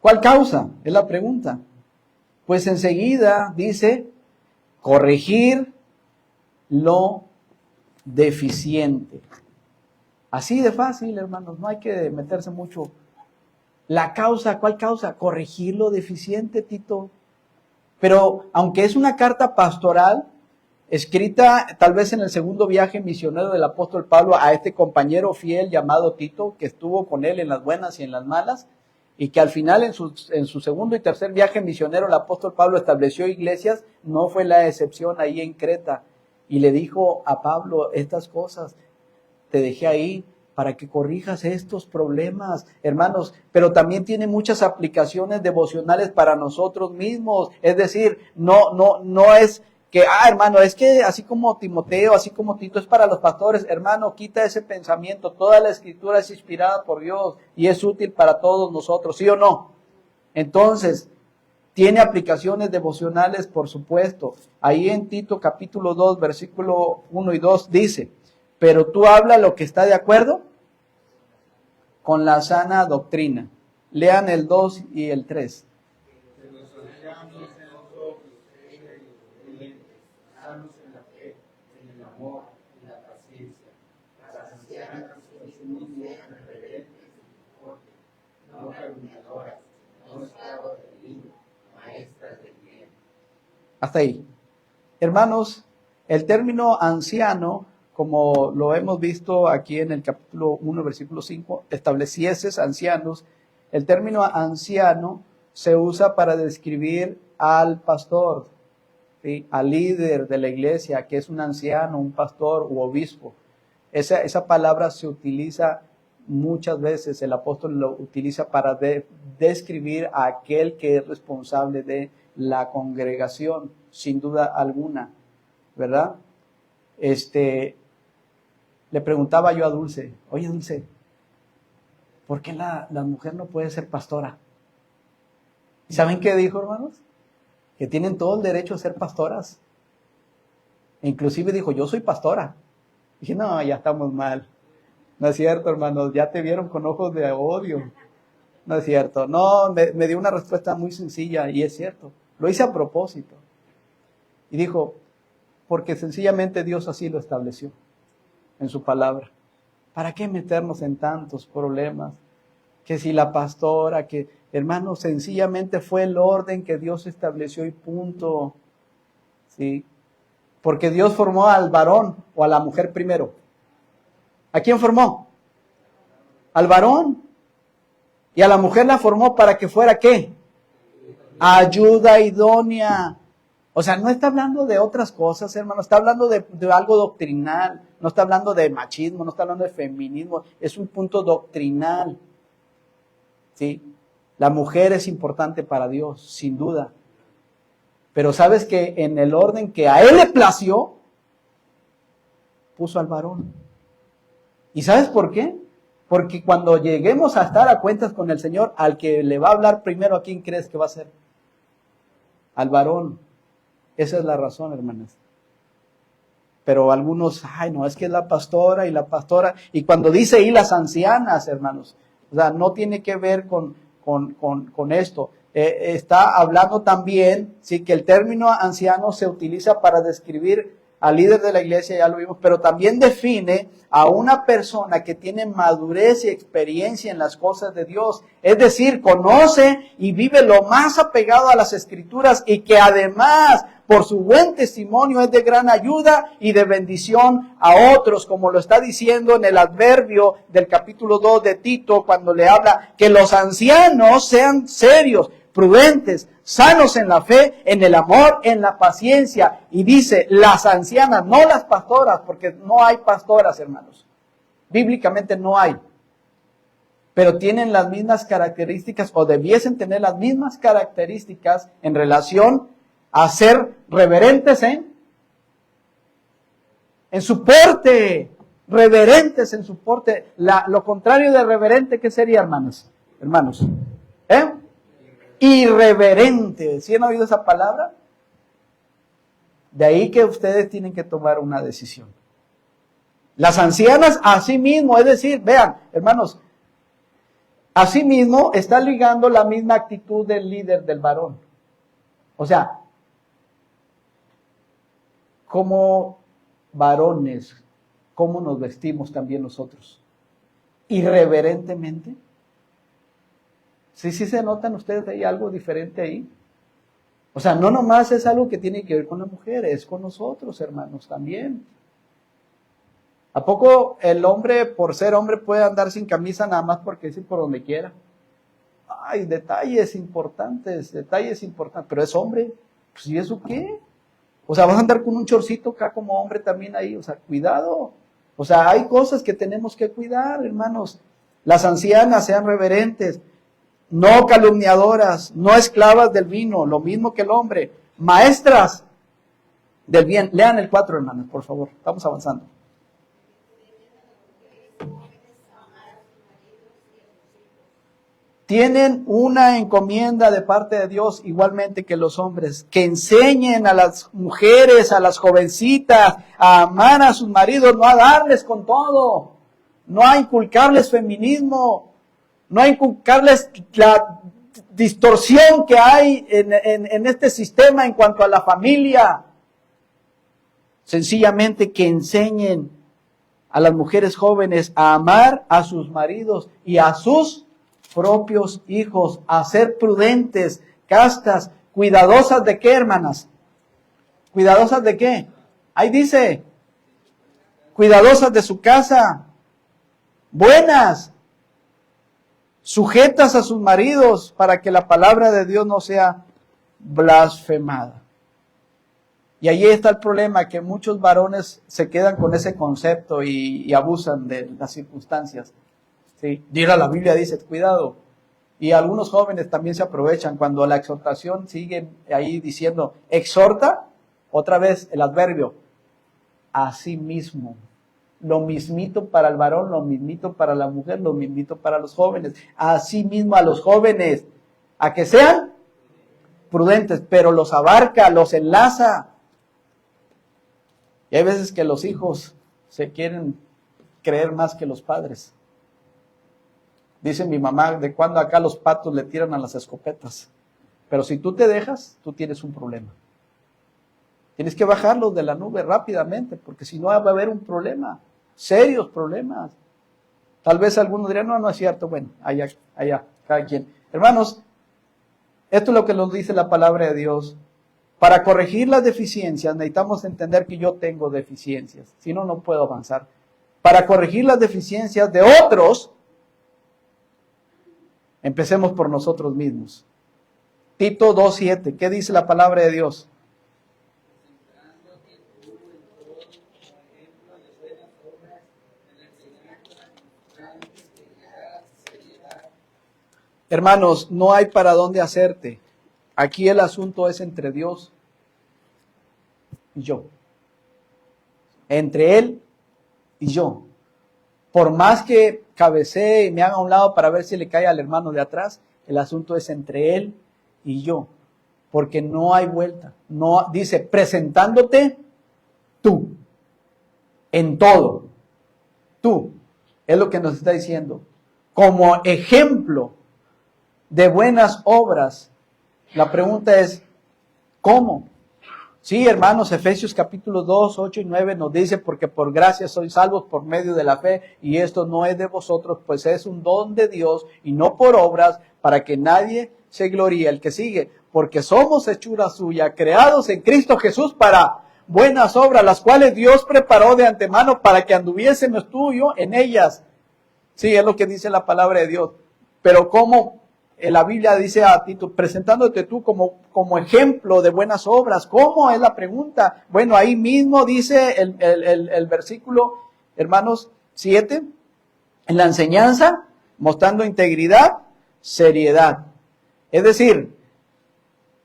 ¿Cuál causa? Es la pregunta. Pues enseguida dice, corregir lo deficiente. Así de fácil, hermanos, no hay que meterse mucho. La causa, ¿cuál causa? Corregir lo deficiente, Tito. Pero aunque es una carta pastoral, escrita tal vez en el segundo viaje misionero del apóstol Pablo a este compañero fiel llamado Tito, que estuvo con él en las buenas y en las malas, y que al final en su segundo y tercer viaje misionero el apóstol Pablo estableció iglesias, no fue la excepción ahí en Creta, y le dijo a Pablo, estas cosas te dejé ahí para que corrijas estos problemas, hermanos, pero también tiene muchas aplicaciones devocionales para nosotros mismos, es decir, no es que, hermano, es que así como Timoteo, así como Tito es para los pastores, hermano, quita ese pensamiento, toda la escritura es inspirada por Dios y es útil para todos nosotros, ¿sí o no? Entonces, tiene aplicaciones devocionales, por supuesto. Ahí en Tito capítulo 2, versículo 1 y 2 dice, pero tú habla lo que está de acuerdo con la sana doctrina. Lean el 2 y el 3. Hasta ahí. Hermanos, el término anciano, como lo hemos visto aquí en el capítulo 1, versículo 5, establecieses ancianos, el término anciano se usa para describir al pastor, ¿sí? Al líder de la iglesia, que es un anciano, un pastor u obispo. Esa palabra se utiliza muchas veces, el apóstol lo utiliza para describir a aquel que es responsable de la congregación, sin duda alguna, ¿verdad? Le preguntaba yo a Dulce, oye Dulce, ¿por qué la mujer no puede ser pastora? ¿Y saben qué dijo, hermanos? Que tienen todo el derecho a ser pastoras. E inclusive dijo, yo soy pastora. Dije, no, ya estamos mal. No es cierto, hermanos, ya te vieron con ojos de odio. No es cierto. No, me dio una respuesta muy sencilla y es cierto. Lo hice a propósito. Y dijo, porque sencillamente Dios así lo estableció en su palabra. ¿Para qué meternos en tantos problemas? Que si la pastora, que hermanos, sencillamente fue el orden que Dios estableció y punto. ¿Sí? Porque Dios formó al varón o a la mujer primero. ¿A quién formó? Al varón. Y a la mujer la formó para que fuera ¿qué? Ayuda idónea. O sea, no está hablando de otras cosas, hermano, está hablando de algo doctrinal, no está hablando de machismo, no está hablando de feminismo, es un punto doctrinal. ¿Sí? La mujer es importante para Dios, sin duda. Pero sabes que en el orden que a Él le plació, puso al varón. ¿Y sabes por qué? Porque cuando lleguemos a estar a cuentas con el Señor, al que le va a hablar primero, ¿a quién crees que va a ser? Al varón. Esa es la razón, hermanas. Pero algunos, no, es que es la pastora, y cuando dice y las ancianas, hermanos, o sea, no tiene que ver con esto. Está hablando también, sí, que el término anciano se utiliza para describir al líder de la iglesia, ya lo vimos, pero también define a una persona que tiene madurez y experiencia en las cosas de Dios. Es decir, conoce y vive lo más apegado a las Escrituras y que además, por su buen testimonio, es de gran ayuda y de bendición a otros, como lo está diciendo en el adverbio del capítulo 2 de Tito, cuando le habla que los ancianos sean serios, prudentes, sanos en la fe, en el amor, en la paciencia. Y dice, las ancianas, no las pastoras, porque no hay pastoras, hermanos. Bíblicamente no hay. Pero tienen las mismas características, o debiesen tener las mismas características en relación a ser reverentes en su porte. Reverentes en su porte. Lo contrario de reverente, ¿qué sería, hermanos? Irreverente. ¿Sí han oído esa palabra? De ahí que ustedes tienen que tomar una decisión. Las ancianas, asimismo, es decir, vean, hermanos, asimismo está ligando la misma actitud del líder, del varón. O sea, como varones, ¿cómo nos vestimos también nosotros? Irreverentemente. Sí se notan ustedes ahí algo diferente ahí. O sea, no nomás es algo que tiene que ver con la mujer, es con nosotros, hermanos, también. ¿A poco el hombre, por ser hombre, puede andar sin camisa nada más porque es por donde quiera? Ay, detalles importantes, pero es hombre. Pues, ¿y eso qué? O sea, vas a andar con un chorcito acá como hombre también ahí, o sea, cuidado. O sea, hay cosas que tenemos que cuidar, hermanos. Las ancianas sean reverentes, no calumniadoras, no esclavas del vino, lo mismo que el hombre, maestras del bien. Lean el 4, hermanos, por favor, estamos avanzando. Tienen una encomienda de parte de Dios, igualmente que los hombres, que enseñen a las mujeres, a las jovencitas, a amar a sus maridos, no a darles con todo, no a inculcarles feminismo, no a inculcarles la distorsión que hay en este sistema en cuanto a la familia. Sencillamente que enseñen a las mujeres jóvenes a amar a sus maridos y a sus propios hijos, a ser prudentes, castas, cuidadosas de qué, hermanas, cuidadosas de qué, ahí dice, cuidadosas de su casa, buenas, sujetas a sus maridos para que la palabra de Dios no sea blasfemada. Y ahí está el problema, que muchos varones se quedan con ese concepto y abusan de las circunstancias. Sí, la Biblia dice, cuidado. Y algunos jóvenes también se aprovechan cuando la exhortación sigue ahí diciendo, exhorta, otra vez el adverbio, así mismo. Lo mismito para el varón, lo mismito para la mujer, lo mismito para los jóvenes. Así mismo a los jóvenes, a que sean prudentes, pero los abarca, los enlaza. Y hay veces que los hijos se quieren creer más que los padres. Dice mi mamá, de cuando acá los patos le tiran a las escopetas. Pero si tú te dejas, tú tienes un problema. Tienes que bajarlos de la nube rápidamente, porque si no va a haber un problema, serios problemas. Tal vez algunos dirán, no es cierto. Bueno, allá, cada quien. Hermanos, esto es lo que nos dice la palabra de Dios. Para corregir las deficiencias, necesitamos entender que yo tengo deficiencias. Si no, no puedo avanzar. Para corregir las deficiencias de otros, empecemos por nosotros mismos. Tito 2:7, ¿qué dice la palabra de Dios? Hermanos, no hay para dónde hacerte. Aquí el asunto es entre Dios y yo. Entre Él y yo. Por más que cabecee y me haga a un lado para ver si le cae al hermano de atrás, el asunto es entre Él y yo. Porque no hay vuelta. No, dice, presentándote tú. En todo. Tú. Es lo que nos está diciendo. Como ejemplo de buenas obras. La pregunta es, ¿cómo? Sí, hermanos, Efesios capítulo 2, 8 y 9 nos dice, porque por gracia sois salvos por medio de la fe, y esto no es de vosotros, pues es un don de Dios, y no por obras, para que nadie se gloríe. El que sigue, porque somos hechura suya, creados en Cristo Jesús para buenas obras, las cuales Dios preparó de antemano para que anduviésemos tú y yo en ellas. Sí, es lo que dice la palabra de Dios. Pero como la Biblia dice a Tito, presentándote tú como ejemplo de buenas obras. ¿Cómo? Es la pregunta. Bueno, ahí mismo dice el versículo, hermanos, 7, en la enseñanza, mostrando integridad, seriedad. Es decir,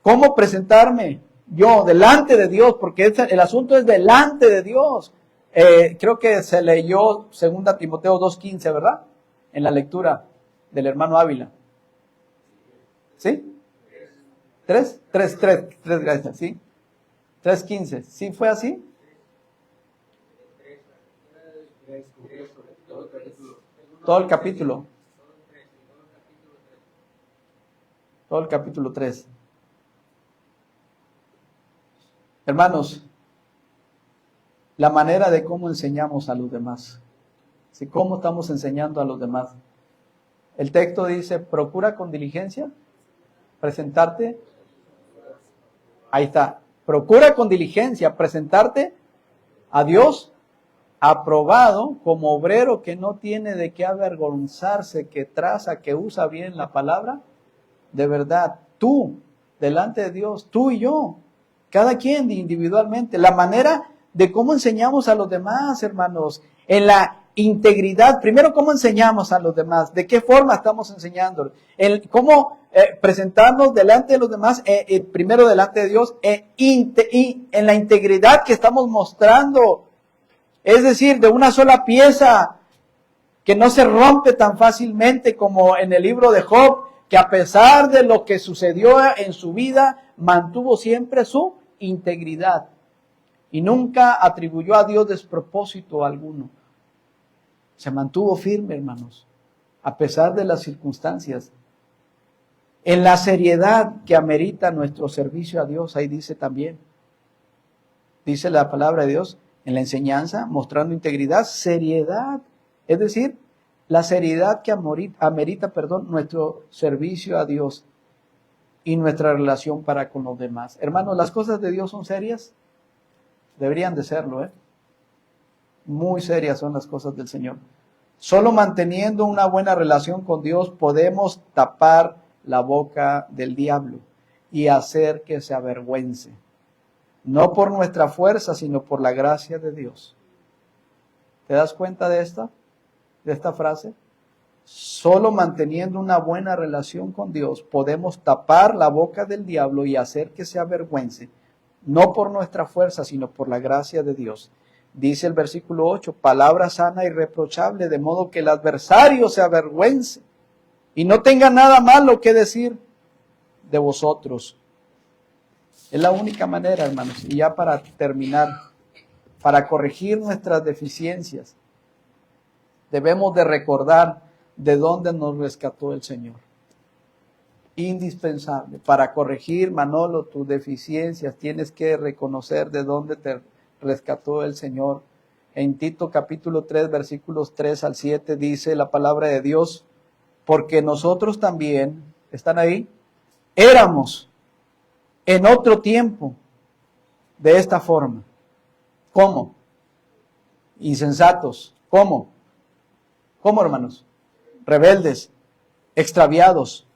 ¿cómo presentarme yo delante de Dios? Porque el asunto es delante de Dios. Creo que se leyó 2 Timoteo 2:15, ¿verdad? En la lectura del hermano Ávila. ¿Sí? 3, gracias, ¿sí? 3:15. ¿Sí fue así? Todo el capítulo. Todo el capítulo 3. Hermanos, la manera de cómo enseñamos a los demás. ¿Sí? ¿Cómo estamos enseñando a los demás? El texto dice, procura con diligencia presentarte. Ahí está. Procura con diligencia presentarte a Dios aprobado como obrero que no tiene de qué avergonzarse, que traza, que usa bien la palabra de verdad. Tú, delante de Dios, tú y yo, cada quien individualmente. La manera de cómo enseñamos a los demás, hermanos, en la integridad. Primero, ¿cómo enseñamos a los demás? ¿De qué forma estamos enseñando? ¿Cómo presentarnos delante de los demás? Primero delante de Dios, y en la integridad que estamos mostrando. Es decir, de una sola pieza que no se rompe tan fácilmente como en el libro de Job, que a pesar de lo que sucedió en su vida, mantuvo siempre su integridad y nunca atribuyó a Dios despropósito alguno. Se mantuvo firme, hermanos, a pesar de las circunstancias. En la seriedad que amerita nuestro servicio a Dios, ahí dice también, dice la palabra de Dios, en la enseñanza, mostrando integridad, seriedad, es decir, la seriedad que amerita, nuestro servicio a Dios y nuestra relación para con los demás. Hermanos, ¿las cosas de Dios son serias? Deberían de serlo, Muy serias son las cosas del Señor. Solo manteniendo una buena relación con Dios podemos tapar la boca del diablo y hacer que se avergüence. No por nuestra fuerza, sino por la gracia de Dios. ¿Te das cuenta de esta frase? Solo manteniendo una buena relación con Dios podemos tapar la boca del diablo y hacer que se avergüence. No por nuestra fuerza, sino por la gracia de Dios. Dice el versículo 8, palabra sana y reprochable, de modo que el adversario se avergüence y no tenga nada malo que decir de vosotros. Es la única manera, hermanos. Y ya para terminar, para corregir nuestras deficiencias, debemos de recordar de dónde nos rescató el Señor. Indispensable. Para corregir, Manolo, tus deficiencias, tienes que reconocer de dónde te rescató el Señor. En Tito capítulo 3, versículos 3 al 7, dice la palabra de Dios, porque nosotros también, ¿están ahí? Éramos en otro tiempo de esta forma. ¿Cómo? Insensatos. ¿Cómo? ¿Cómo, hermanos? Rebeldes, extraviados,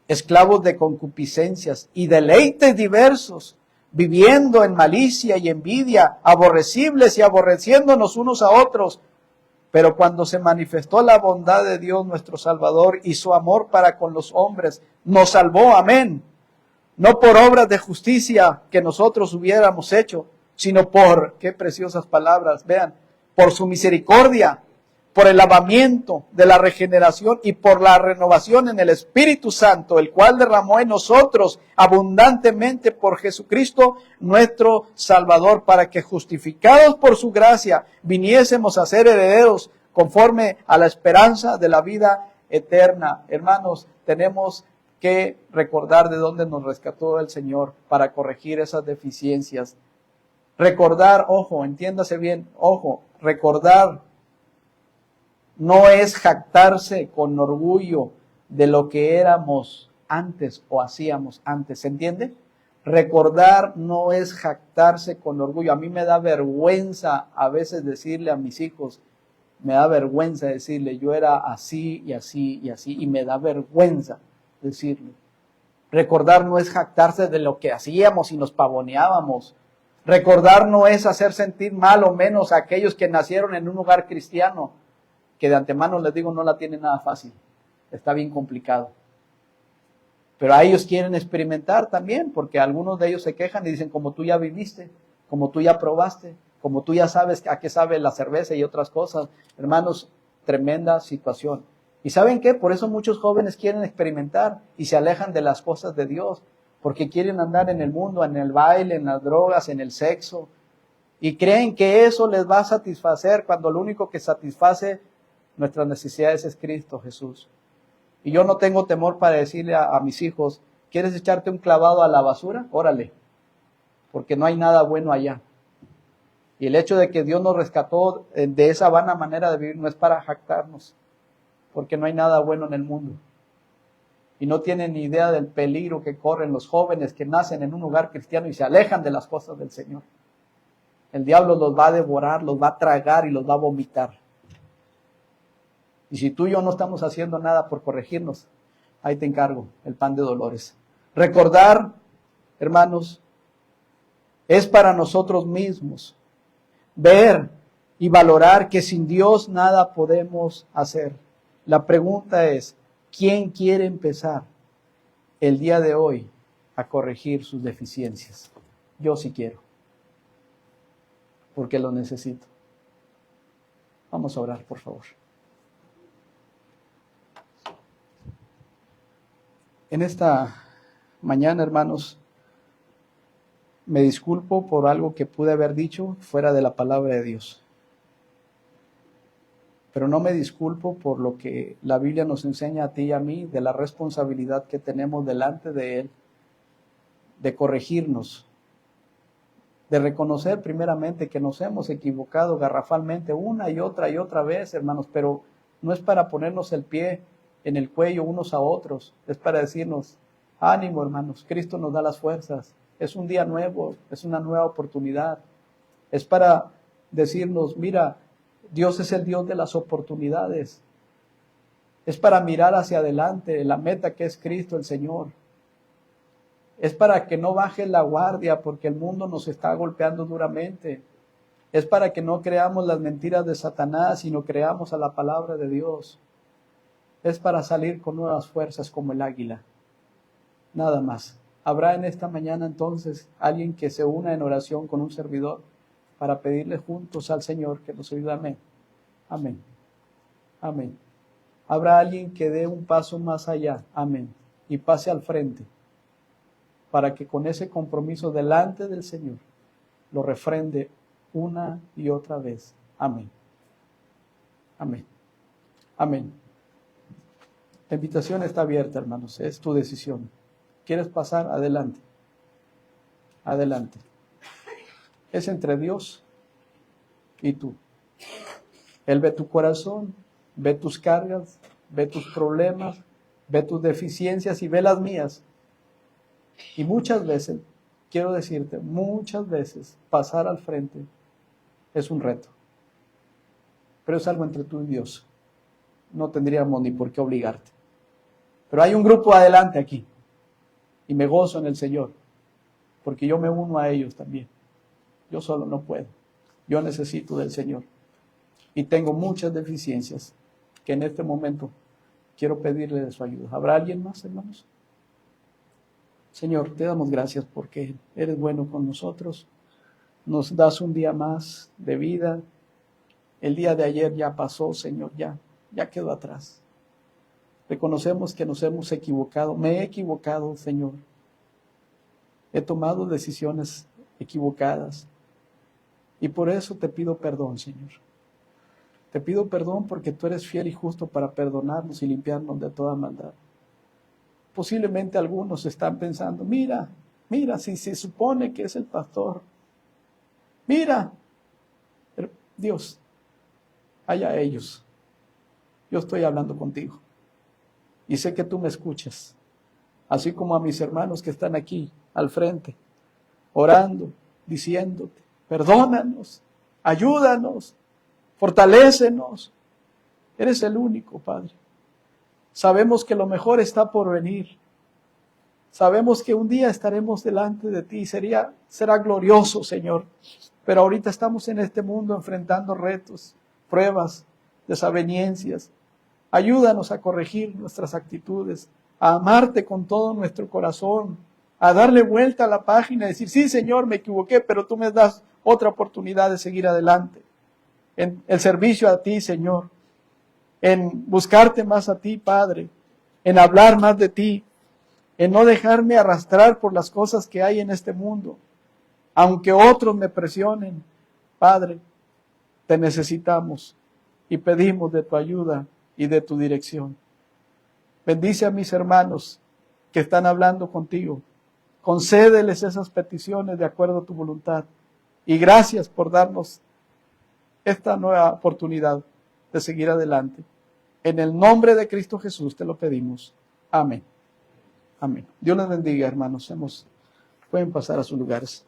esclavos de concupiscencias y deleites diversos, viviendo en malicia y envidia, aborrecibles y aborreciéndonos unos a otros. Pero cuando se manifestó la bondad de Dios nuestro Salvador y su amor para con los hombres, nos salvó, amén. No por obras de justicia que nosotros hubiéramos hecho, sino por, qué preciosas palabras, vean, por su misericordia, por el lavamiento de la regeneración y por la renovación en el Espíritu Santo, el cual derramó en nosotros abundantemente por Jesucristo nuestro Salvador, para que justificados por su gracia viniésemos a ser herederos conforme a la esperanza de la vida eterna. Hermanos, tenemos que recordar de dónde nos rescató el Señor para corregir esas deficiencias Recordar, ojo, entiéndase bien, ojo, recordar no es jactarse con orgullo de lo que éramos antes o hacíamos antes, ¿se entiende? Recordar no es jactarse con orgullo. A mí me da vergüenza a veces decirle a mis hijos, me da vergüenza decirle, yo era así y así y así, y me da vergüenza decirlo. Recordar no es jactarse de lo que hacíamos y nos pavoneábamos. Recordar no es hacer sentir mal o menos a aquellos que nacieron en un hogar cristiano, que de antemano les digo no la tienen nada fácil, está bien complicado. Pero a ellos quieren experimentar también, porque algunos de ellos se quejan y dicen, como tú ya viviste, como tú ya probaste, como tú ya sabes a qué sabe la cerveza y otras cosas. Hermanos, tremenda situación. ¿Y saben qué? Por eso muchos jóvenes quieren experimentar y se alejan de las cosas de Dios, porque quieren andar en el mundo, en el baile, en las drogas, en el sexo, y creen que eso les va a satisfacer cuando lo único que satisface nuestras necesidades es Cristo Jesús. Y yo no tengo temor para decirle a mis hijos, ¿quieres echarte un clavado a la basura? Órale, porque no hay nada bueno allá. Y el hecho de que Dios nos rescató de esa vana manera de vivir no es para jactarnos, porque no hay nada bueno en el mundo. Y no tienen ni idea del peligro que corren los jóvenes que nacen en un hogar cristiano y se alejan de las cosas del Señor. El diablo los va a devorar, los va a tragar y los va a vomitar. Y si tú y yo no estamos haciendo nada por corregirnos, ahí te encargo el pan de dolores. Recordar, hermanos, es para nosotros mismos. Ver y valorar que sin Dios nada podemos hacer. La pregunta es, ¿quién quiere empezar el día de hoy a corregir sus deficiencias? Yo sí quiero, porque lo necesito. Vamos a orar, por favor. En esta mañana, hermanos, me disculpo por algo que pude haber dicho fuera de la palabra de Dios. Pero no me disculpo por lo que la Biblia nos enseña a ti y a mí de la responsabilidad que tenemos delante de Él, de corregirnos, de reconocer primeramente que nos hemos equivocado garrafalmente una y otra vez, hermanos, pero no es para ponernos el pie en el cuello unos a otros, es para decirnos, ánimo hermanos, Cristo nos da las fuerzas, es un día nuevo, es una nueva oportunidad, es para decirnos, mira, Dios es el Dios de las oportunidades, es para mirar hacia adelante, la meta que es Cristo el Señor, es para que no bajes la guardia porque el mundo nos está golpeando duramente, es para que no creamos las mentiras de Satanás, sino creamos a la palabra de Dios. Es para salir con nuevas fuerzas como el águila. Nada más. ¿Habrá en esta mañana entonces alguien que se una en oración con un servidor para pedirle juntos al Señor que nos ayude? Amén. Amén. Amén. ¿Habrá alguien que dé un paso más allá? Amén. Y pase al frente para que con ese compromiso delante del Señor lo refrende una y otra vez. Amén. Amén. Amén. La invitación está abierta, hermanos, es tu decisión. ¿Quieres pasar? Adelante. Adelante. Es entre Dios y tú. Él ve tu corazón, ve tus cargas, ve tus problemas, ve tus deficiencias y ve las mías. Y muchas veces, quiero decirte, muchas veces pasar al frente es un reto. Pero es algo entre tú y Dios. No tendríamos ni por qué obligarte. Pero hay un grupo adelante aquí y me gozo en el Señor porque yo me uno a ellos también. Yo solo no puedo. Yo necesito del Señor y tengo muchas deficiencias que en este momento quiero pedirle de su ayuda. ¿Habrá alguien más, hermanos? Señor, te damos gracias porque eres bueno con nosotros. Nos das un día más de vida. El día de ayer ya pasó, Señor, ya quedó atrás. Reconocemos que nos hemos equivocado. Me he equivocado, Señor. He tomado decisiones equivocadas. Y por eso te pido perdón, Señor. Te pido perdón porque tú eres fiel y justo para perdonarnos y limpiarnos de toda maldad. Posiblemente algunos están pensando, mira, si se supone que es el pastor, Mira, pero Dios, allá ellos. Yo estoy hablando contigo. Y sé que tú me escuchas. Así como a mis hermanos que están aquí al frente, orando, diciéndote, perdónanos, ayúdanos, fortalécenos. Eres el único, Padre. Sabemos que lo mejor está por venir. Sabemos que un día estaremos delante de ti. Será glorioso, Señor. Pero ahorita estamos en este mundo enfrentando retos, pruebas, desavenencias. Ayúdanos a corregir nuestras actitudes, a amarte con todo nuestro corazón, a darle vuelta a la página y decir, sí, Señor, me equivoqué, pero tú me das otra oportunidad de seguir adelante. En el servicio a ti, Señor. En buscarte más a ti, Padre. En hablar más de ti. En no dejarme arrastrar por las cosas que hay en este mundo. Aunque otros me presionen, Padre, te necesitamos y pedimos de tu ayuda y de tu dirección. Bendice a mis hermanos que están hablando contigo. Concédeles esas peticiones de acuerdo a tu voluntad. Y gracias por darnos esta nueva oportunidad de seguir adelante. En el nombre de Cristo Jesús te lo pedimos. Amén. Amén. Dios les bendiga, hermanos. Pueden pasar a sus lugares.